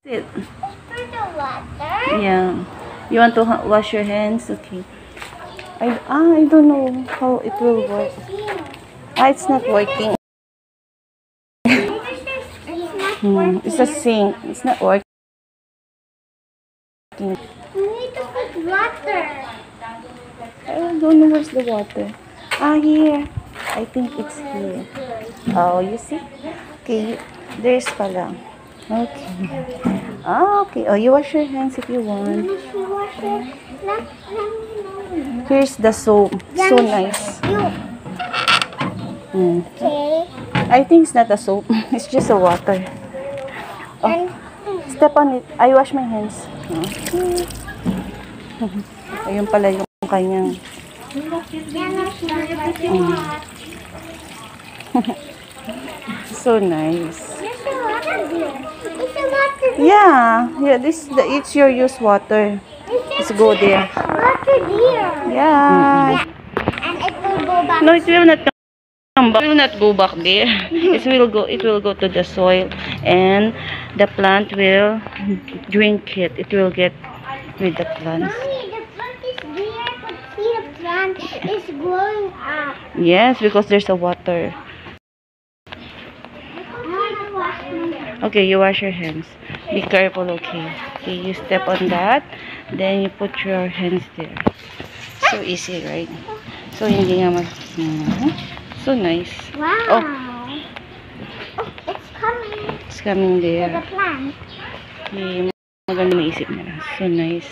Sit. For the water? Yeah. You want to wash your hands? Okay. I don't know how it will work. It's not working. It's a sink. It's not working. We need to put water. I don't know where's the water. Here. I think it's here. Oh, you see? Okay, there's pala. Okay. Okay. Oh, you wash your hands if you want. Here's the soap. So nice. Okay. I think it's not a soap. It's just a water. Oh, step on it. I wash my hands. Ayun pala yung kanyang. So nice. Yeah. It's your used water. Let's go there. Water there. Yeah. And it will go back. No, it will not come back. It will not go back there. It will go to the soil, and the plant will drink it. It will get with the plants. Mommy, the plant is there, but see the plant is growing up. Yes, because there's a water. Okay, you wash your hands. Be careful, okay? Okay, you step on that, then you put your hands there. So easy, right? So hindi nga so nice. Wow. Oh, It's coming it's coming to there. the plant. Okay, maganda naisip nila. So nice.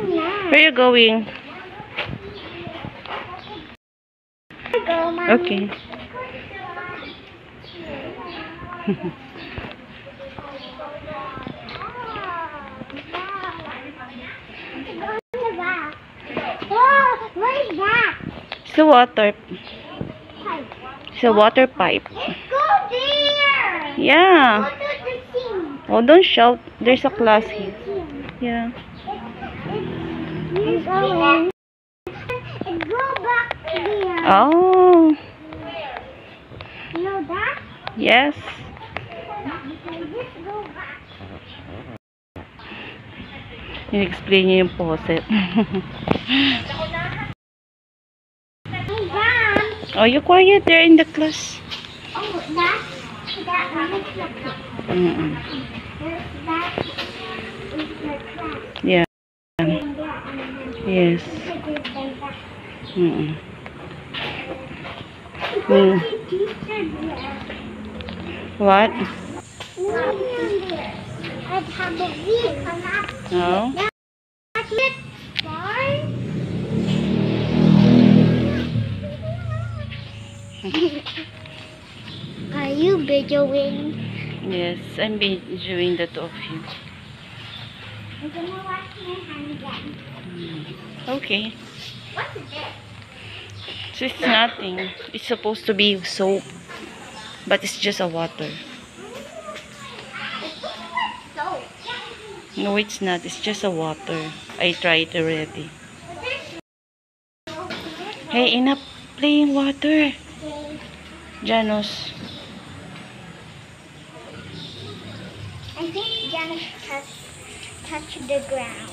Yeah. Where are you going? Go, Mommy. Okay. Oh, what is that? It's a water. Pipe. It's a water pipe. Go there. Yeah. Go to the sink. Oh, don't shout. There's a class here. Yeah. It's going. And go back there. Oh, You know that? yes. Just go back. In-explain niya yung faucet. Hey, Dan. Oh, you quiet there in the class. Oh, that one is the class. That is the class. Yeah. And Yes. Mm-mm. then Mm. teacher there. What? I'd have a week on that. No? That's it. Bye. Are you videoing? Yes, I'm doing the two of you. I'm gonna wash my hand again. Okay. What's this? So it's nothing. It's supposed to be soap, but it's just a water. Soap. No, it's not. It's just a water. I tried already. Hey, enough playing water. Janos. I think Janice touch the ground.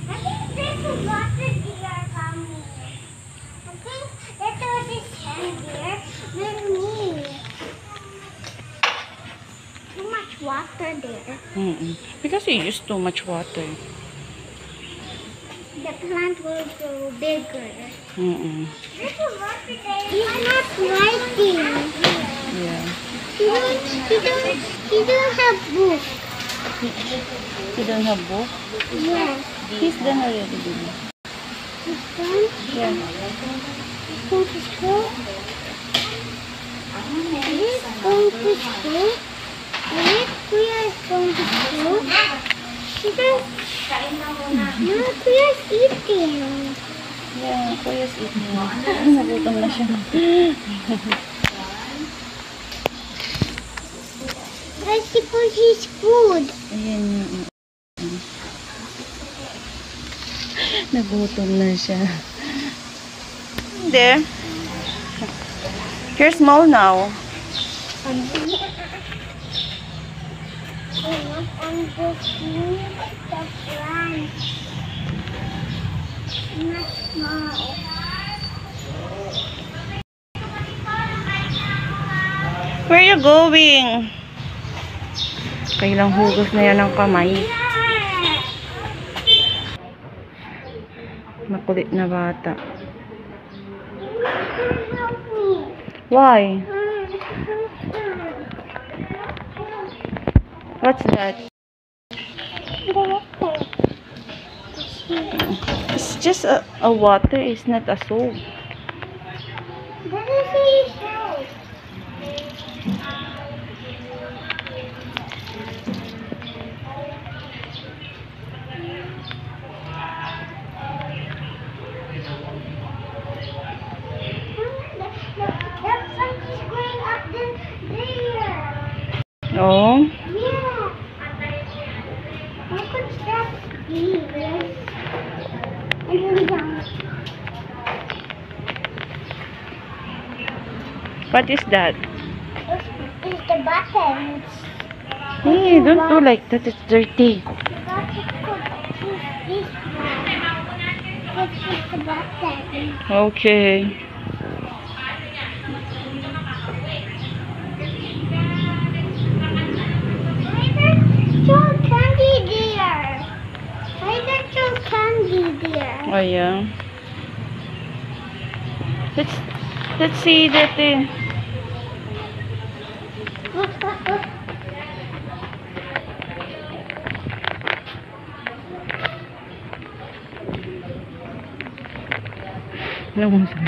I think there's a water there, Mommy. I think there's all this hand there. There's me. Too much water there. Because you use too much water. The plant will grow bigger. Yeah. He's not writing. He don't have book. You don't have book? Yes. He's done already, baby. He's done. Yeah. Going to school. He's going to school. Kuya is going to school. No, Kuya is eating. Yeah, Kuya's eating. Nagutom na siya. Ready for his food. Ayan yung... Nagutom na siya. There. You're small now. And this needs the plant. Not small. Where you going? Kailang hugas na yan ng kamay. Makulit na bata. Help me. Why? What's that? It's just a water. It's not a soap. Doesn't say so. Something's going up there. Oh. Yeah. What could that be? And then down. What is that? It's the buttons. Hey, don't do like that. It's dirty. The button could choose this one. Could choose the button. Okay. Why there's still candy there? Why there's still candy there? Oh yeah. Let's see that thing. Ano mo sabi?